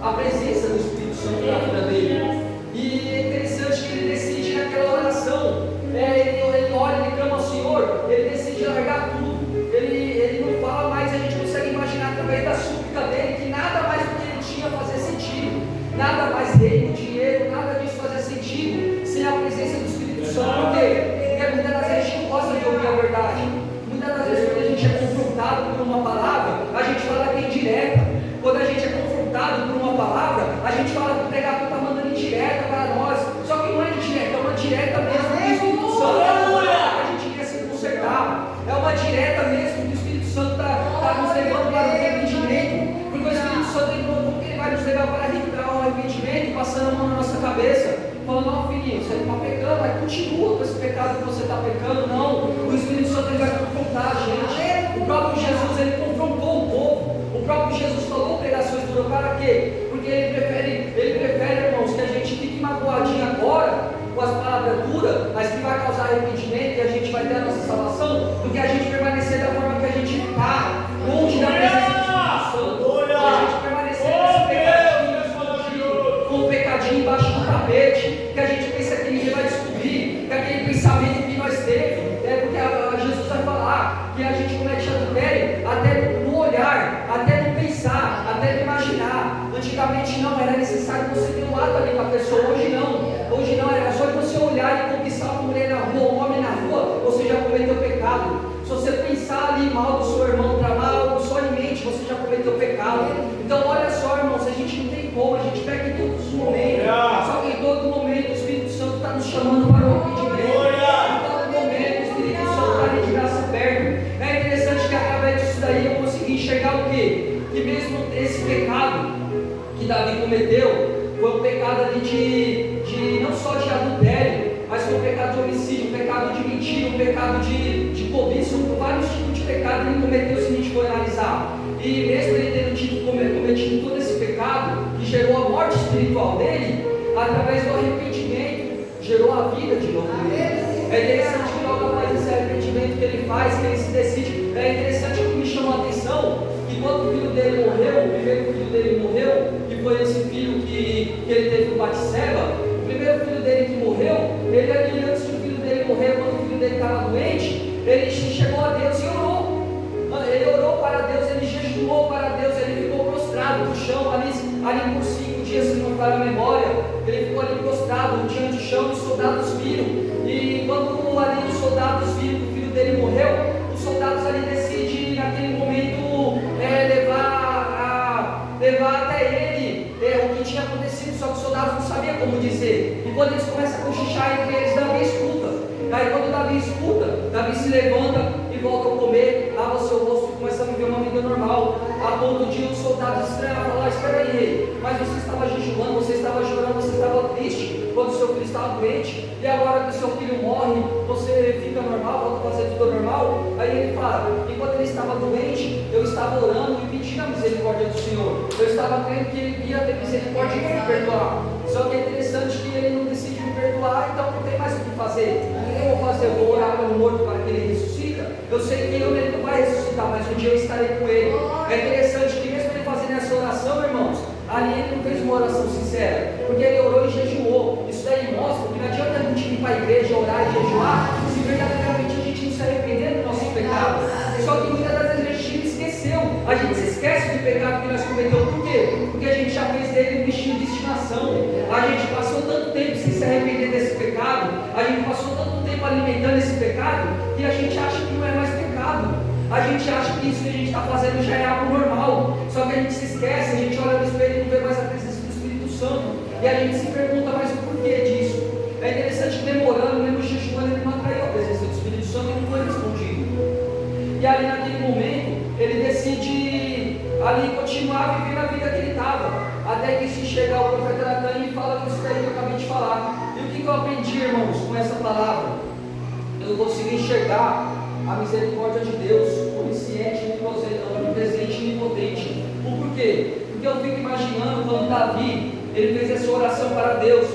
Speaker 2: a presença do Espírito Santo na vida dele. E é interessante que ele decide naquela oração, ele ora, ele clama ao Senhor, ele decide largar tudo. Ele não fala mais, a gente consegue imaginar através da súplica dele que nada mais do que ele tinha fazia sentido. Nada mais reino, dinheiro, nada disso fazia sentido sem a presença do Espírito Santo. Por quê? Porque muitas das vezes a gente não gosta de ouvir a verdade. Muitas das vezes quando a gente é confrontado por uma palavra, a gente fala que é indireta. Quando a gente é confrontado por uma palavra, a gente fala que o pregador está mandando indireta para nós. Só que não é indireta, é uma direta mesmo do Espírito Santo. A gente quer se consertar. É uma direta mesmo do Espírito Santo está nos levando para o arrependimento. Porque o Espírito Santo ele vai nos levar para o arrependimento, passando a mão na nossa cabeça, falando: não, filhinho, você está pecando, mas continua com esse pecado que você está pecando. Não, o Espírito Santo ele vai confrontar a gente. O próprio Jesus ele confrontou o povo. O próprio Jesus falou pregações duras. Para quê? Porque ele prefere, irmãos, que a gente fique magoadinho agora com as palavras duras, mas que vai causar arrependimento e a gente vai ter a nossa salvação, do que a gente permanecer da forma que a gente está, longe da presença do Espírito Santo. A gente permanecer nesse pecadinho, com o pecadinho embaixo do tapete, que a gente pensa que ninguém vai descobrir, que aquele pensamento que nós temos, porque Jesus vai falar que a gente comete adultério até no olhar, até no pensar, até no imaginar. Antigamente não, era necessário você ter um ato ali com a pessoa. Hoje não, era só de você olhar e conquistar uma mulher na rua, um homem na rua, você já cometeu pecado. Se você pensar ali mal do seu irmão, tramar algo só em mente, você já cometeu pecado. Então olha só, irmãos, a gente não tem como, a gente peca em todos os momentos. Só que em todo momento o Espírito Santo está nos chamando para o arrependimento. Em todo momento o Espírito Santo está ali de braço aberto. É interessante que através disso daí eu consegui enxergar o quê? Que mesmo esse pecado que Davi cometeu foi um pecado ali de não só de adultério, mas foi um pecado de homicídio, um pecado de mentira, um pecado de cobiça, vários tipos de pecado ele cometeu, se a gente for analisar. E mesmo ele tendo cometido todo esse pecado que gerou a morte espiritual dele, através do arrependimento gerou a vida de novo nele. É interessante que logo após esse arrependimento que ele faz, que ele se decide. É interessante que me chamou a atenção que quando o filho dele morreu, o primeiro filho dele morreu, que foi esse filho que ele teve com Batseba, o primeiro filho dele que morreu, ele ali antes do filho dele morrer, quando o filho dele estava doente, ele chegou a Deus e orou. Ele orou para Deus, ele jejuou para Deus, ele ficou prostrado no chão, ali por 5 dias, se não falha a memória, ele ficou ali prostrado diante do chão, os soldados viram. E quando ali os soldados viram que o filho dele morreu, os soldados ali decidem naquele momento levar até ele o que tinha acontecido, só que os soldados não sabiam como dizer. E quando eles começam a cochichar entre eles, Davi escuta. Aí quando Davi escuta, Davi se levanta e volta a comer, lava o seu rosto e começa a viver uma vida normal. A ponto de os soldados estranhos falar: espera aí, rei, mas você estava jejuando, você estava chorando, você estava triste quando seu filho estava doente, e agora que seu filho morre, você fica normal, volta a fazer tudo normal. Aí ele fala: enquanto ele estava doente, eu estava orando e pedindo a misericórdia do Senhor, eu estava crendo que ele ia ter misericórdia e me perdoar. Só que é interessante que ele não decide me perdoar, então não tem mais o que fazer. O que eu vou fazer? Eu vou orar pelo morto para que ele ressuscita? Eu sei que ele não vai ressuscitar, mas um dia eu estarei com ele. É interessante que mesmo ele fazendo essa oração, irmãos, ali ele não fez uma oração sincera, porque ele orou e jejuou. Isso daí mostra que não adianta a gente ir para a igreja, orar e jejuar, se verdadeiramente a gente não se arrepender dos nossos pecados. Só que muitas das vezes a gente esqueceu, a gente se esquece do pecado que nós cometemos. Por quê? Porque a gente já fez dele um bichinho de estimação. A gente passou tanto tempo sem se arrepender desse pecado, a gente passou tanto tempo alimentando esse pecado, que a gente acha que não é mais pecado. A gente acha que isso que a gente está fazendo já é algo normal. Só que a gente se esquece, a gente olha no espelho e não vê mais a presença do Espírito Santo. E a gente se pergunta, mas o porquê disso? É interessante que demorando, mesmo jejuando, ele não atraiu a presença do Espírito Santo e não foi respondido. E ali naquele momento, ele decide ali continuar vivendo a vida que ele estava. Até que se chega o profeta Natan e fala isso daí que eu acabei de falar. E o que eu aprendi, irmãos, com essa palavra? Eu consigo enxergar a misericórdia de Deus, onisciente, onipresente e onipotente. O porquê? Porque eu fico imaginando quando Davi, ele fez essa oração para Deus,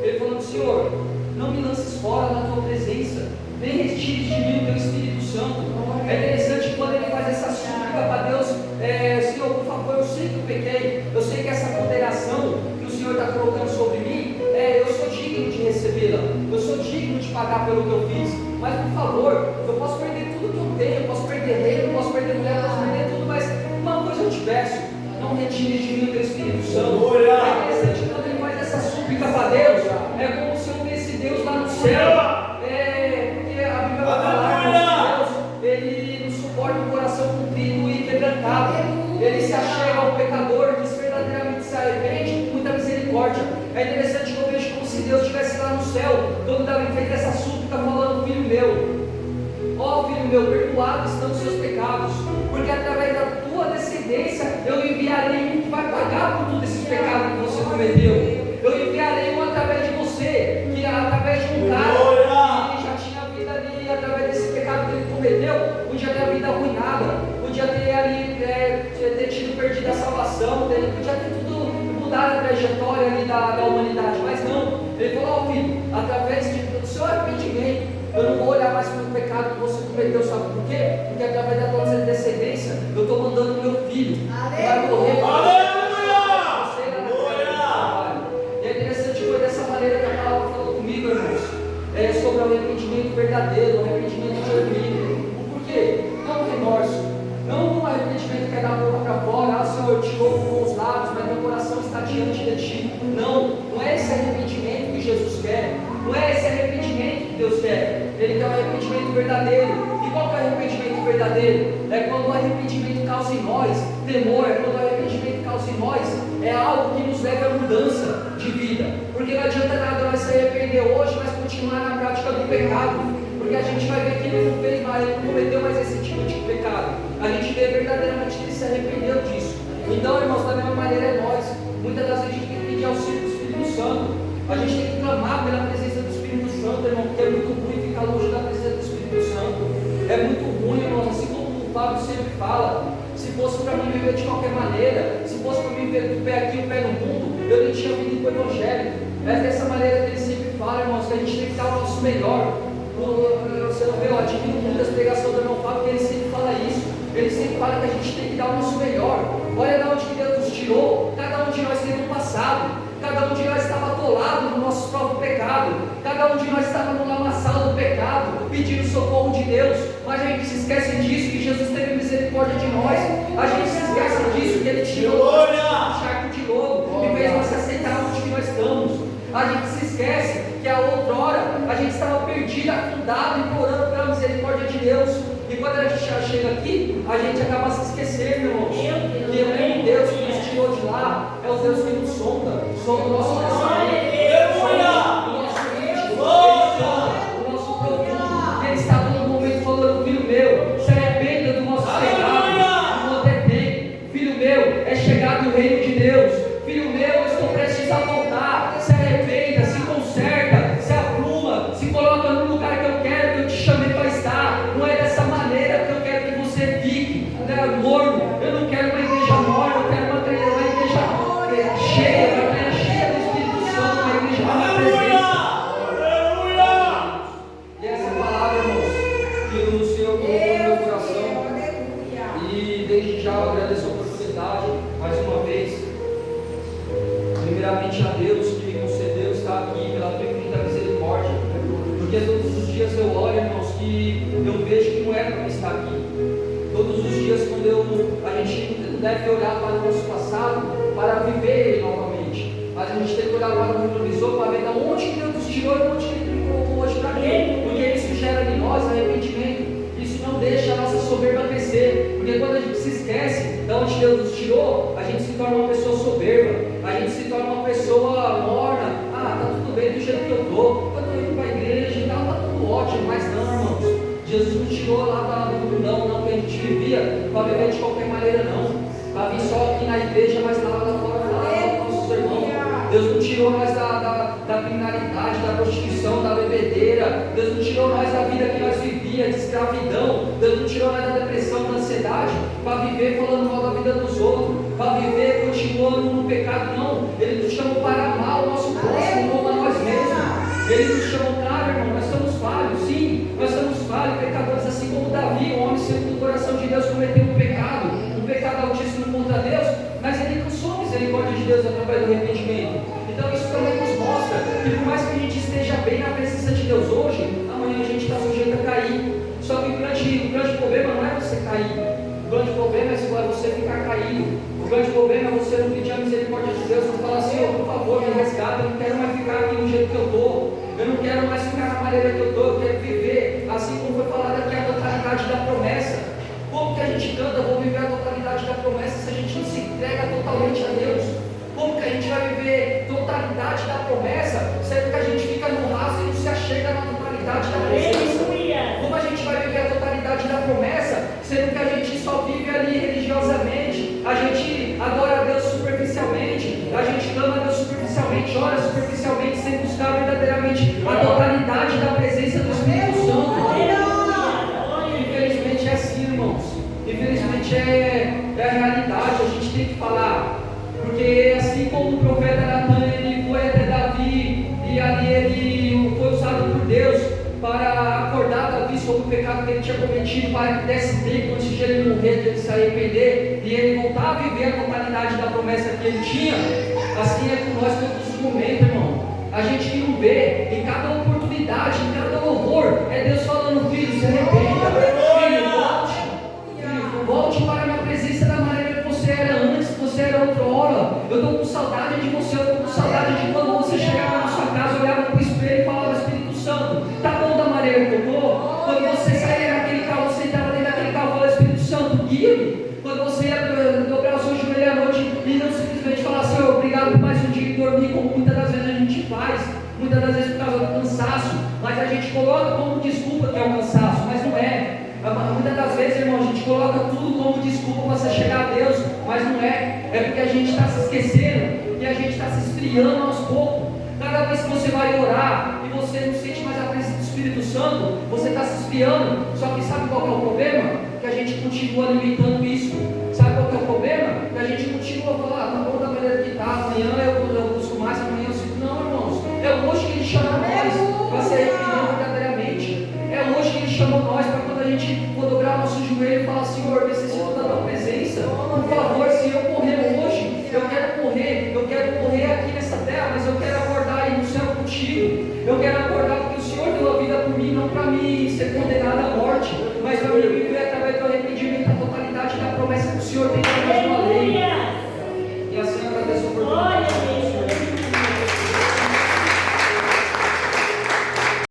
Speaker 2: ele falando: Senhor, não me lances fora da tua presença, nem retire de mim o teu Espírito Santo. É interessante quando ele faz essa súplica para Deus: Senhor, por favor, eu sei que eu pequei, eu sei que essa condenação que o Senhor está colocando sobre mim, eu sou digno de recebê-la, eu sou digno de pagar pelo que eu fiz, mas por favor, eu posso perder tudo que eu tenho, eu posso perder reino, eu posso perder mulher, eu posso perder tudo, mas uma coisa eu te peço: não retire de mim o teu Espírito Santo. É interessante quando ele faz essa súplica para Deus, é como se eu visse Deus lá no céu. Porque a Bíblia vai falar que Deus, ele não suporta um coração contrito e quebrantado. Ele se achega ao pecador que verdadeiramente se arrepende com muita misericórdia. É interessante que eu vejo como se Deus estivesse lá no céu, quando Davi fez essa súplica falando: filho meu, ó filho meu, perdoados estão os seus pecados, porque através da tua descendência eu enviarei um que vai pagar por todos esses pecados que você cometeu. Eu enviarei um através de você, que através de um cara que já tinha a vida ali, através desse pecado que ele cometeu, podia ter a vida arruinada, podia ter ali, ter tido perdido a salvação, podia ter tudo mudado a trajetória ali da humanidade, mas não. Ele falou: ó filho, através do seu arrependimento, eu não vou olhar mais para o pecado que você cometeu, sabe por quê? Porque através da tua descendência, eu estou mandando meu filho, que vai morrer para você. E é interessante, foi dessa maneira que a palavra falou comigo, irmãos, sobre o arrependimento verdadeiro, o arrependimento genuíno. O porquê? Não o remorso, não um arrependimento que é da boca para fora: Senhor, eu te louvo com os lábios, mas meu coração está diante de ti. Não é esse arrependimento que Jesus quer, não é esse arrependimento que Deus quer. Ele quer um arrependimento verdadeiro. E qual que é o arrependimento verdadeiro? É quando o arrependimento causa em nós temor, é quando o arrependimento causa em nós algo que nos leve à mudança de vida. Porque não adianta nada nós se arrepender hoje, mas continuar na prática do pecado, porque a gente vai ver que ele não fez mais, ele não cometeu mais esse tipo de pecado. A gente vê verdadeiramente que ele se arrependeu disso. Então, irmãos, da mesma maneira é nós. Muitas das vezes a gente tem que pedir auxílio do Espírito Santo. A gente tem que clamar pela presença do Espírito Santo, irmão, porque é muito ruim ficar longe da presença do Espírito Santo. É muito ruim, irmãos, assim como o Fábio sempre fala: se fosse para mim viver de qualquer maneira, se fosse para mim viver do pé aqui, o pé no mundo, eu nem tinha vindo para o Evangelho. É dessa maneira que ele sempre fala, irmãos, que a gente tem que dar o nosso melhor. Você não vê, eu admiro muito as pregações do irmão Fábio, porque ele sempre fala isso. Ele sempre fala que a gente tem que dar o nosso melhor. Olha de onde que Deus nos tirou. Cada um de nós teve um passado. Cada um de nós estava atolado no nosso próprio pecado. Cada um de nós estava no lamaçal do pecado, pedindo socorro de Deus. Mas a gente se esquece disso, que Jesus teve misericórdia de nós. A gente se esquece disso, que Ele tirou o charco de lodo e fez nós aceitar onde que nós estamos. A gente se esquece que a outrora a gente estava perdido, afundado, implorando pela misericórdia de Deus. E quando a gente já chega aqui, a gente acaba se esquecendo, irmãos, que o mesmo Deus que nos tirou de lá é o Deus que nos sonda o nosso pensamento, sonda o nosso íntimo, o nosso profundo. Ele está todo momento falando: filho meu, se arrependa do nosso pecado, não ter tempo. Filho meu, é chegado o reino de Deus. Filho meu, eu estou prestes a voltar. Se arrependa, se conserta, se apruma, se coloca no lugar que eu quero, que eu te chamei para estar. Não é dessa maneira que eu quero que você fique, né, morno. Eu não quero uma igreja morna, eu quero uma igreja cheia, uma igreja cheia do Espírito Santo, uma igreja da presença. E essa palavra, irmãos, que o Senhor colocou no meu coração. E desde já eu agradeço a oportunidade, mais uma vez. Primeiramente a Deus que me concedeu estar aqui pela tua infinita misericórdia, porque todos os dias eu olho, irmãos, que eu vejo que não era para estar aqui. Todos os dias, quando a gente deve olhar para o nosso passado para viver ele novamente, mas a gente tem que olhar para o retrovisor para ver de onde que Deus nos tirou e onde que Ele me colocou hoje para quê? Porque isso gera em nós arrependimento. soberba crescer. Porque quando a gente se esquece de onde Deus nos tirou, a gente se torna uma pessoa soberba, a gente se torna uma pessoa morna. Ah, tá tudo bem do jeito que eu estou, eu estou indo para a igreja e tal, tá tudo ótimo. Mas não, irmãos, Jesus nos tirou lá do mundão, não que a gente vivia para viver de qualquer maneira, não. Para vir só aqui na igreja, mas lá fora falar com nossos irmãos. Deus não tirou nós da criminalidade, da prostituição, da bebedeira. Deus não tirou nós da vida que nós vivíamos, de escravidão. Deus não tirou nós da depressão, da ansiedade, para viver falando mal da vida dos outros, para viver continuando no pecado, não. Ele nos chamou para amar o nosso próximo como a nós mesmos. Ele nos chamou, claro, irmão, nós somos falhos, sim, nós somos falhos, pecadores, assim como Davi, um homem segundo o coração de Deus, cometeu um pecado altíssimo contra Deus, mas ele alcançou a misericórdia de Deus através do arrependimento. Então isso também nos mostra que por mais que a gente esteja bem na presença de Deus hoje, amanhã a gente está sujeito a cair. Só que o grande problema não é você cair, o grande problema é você ficar caído. O grande problema é você não pedir a misericórdia de Deus, não falar assim, por favor, me resgata, eu não quero mais ficar aqui do jeito que eu estou, eu não quero mais ficar na maneira que eu estou, eu quero viver assim como foi falado aqui, a totalidade da promessa. Como que a gente canta, vou viver a totalidade da promessa se a gente não se entrega totalmente a Deus? Como que a gente vai viver totalidade da promessa, sendo que a gente fica no raso e não se achega na totalidade da presença? Como a gente vai viver a totalidade da promessa, sendo que a gente só vive ali religiosamente, a gente adora a Deus superficialmente, a gente clama a Deus superficialmente, ora superficialmente, sem buscar verdadeiramente a totalidade da presença do Espírito Santo? Infelizmente é assim, irmãos. Infelizmente é a realidade, a gente tem que falar. Porque assim como o profeta Natan, ele foi até Davi, e ali ele foi usado por Deus para acordar Davi sobre o pecado que ele tinha cometido, para que desse tempo antes de ele morrer, de ele se arrepender, e ele voltar a viver a totalidade da promessa que ele tinha. Assim é com nós todos os momentos, irmão. A gente que não vê, em cada oportunidade, em cada louvor, é Deus falando, filho, se arrependa, filho, volte para a minha presença da maneira que você era antes, que você era outrora. Eu estou com saudade de você, eu estou com saudade de quando você chegava na sua casa, olhava para o espelho e falava, Espírito Santo, tá bom da maneira que eu estou? Quando você saía daquele carro, você entrava dentro daquele carro e falava, Espírito Santo, guia-me. Quando você ia dobrar o seu joelho à noite e não simplesmente falar assim, obrigado por mais um dia de dormir, como muitas das vezes a gente faz, muitas das vezes por causa do cansaço, mas a gente coloca como desculpa que é o cansaço, mas não é. Muitas das vezes, irmão, a gente coloca tudo como desculpa para você chegar a Deus, mas não é. É porque a gente está se esquecendo e a gente está se esfriando aos poucos. Cada vez que você vai orar e você não sente mais a presença do Espírito Santo, você está se esfriando. Só que sabe qual é o problema? Que a gente continua alimentando isso. Sabe qual é o problema? Que a gente continua a falar, tá bom da maneira que está, amanhã eu busco mais, amanhã eu sinto. Não, irmãos, é hoje que Ele chama nós para ser arrependido verdadeiramente. É hoje que Ele chamou nós para quando a gente for dobrar nosso joelho e falar, Senhor, necessito da tua presença. Por favor, se eu morrer hoje, eu quero morrer aqui nessa terra, mas eu quero acordar aí no céu contigo. Eu quero acordar porque o Senhor deu a vida por mim, não para mim ser condenado à morte, mas para mim viver através do arrependimento, a totalidade da promessa que o Senhor tem para nós na lei. E assim eu agradeço por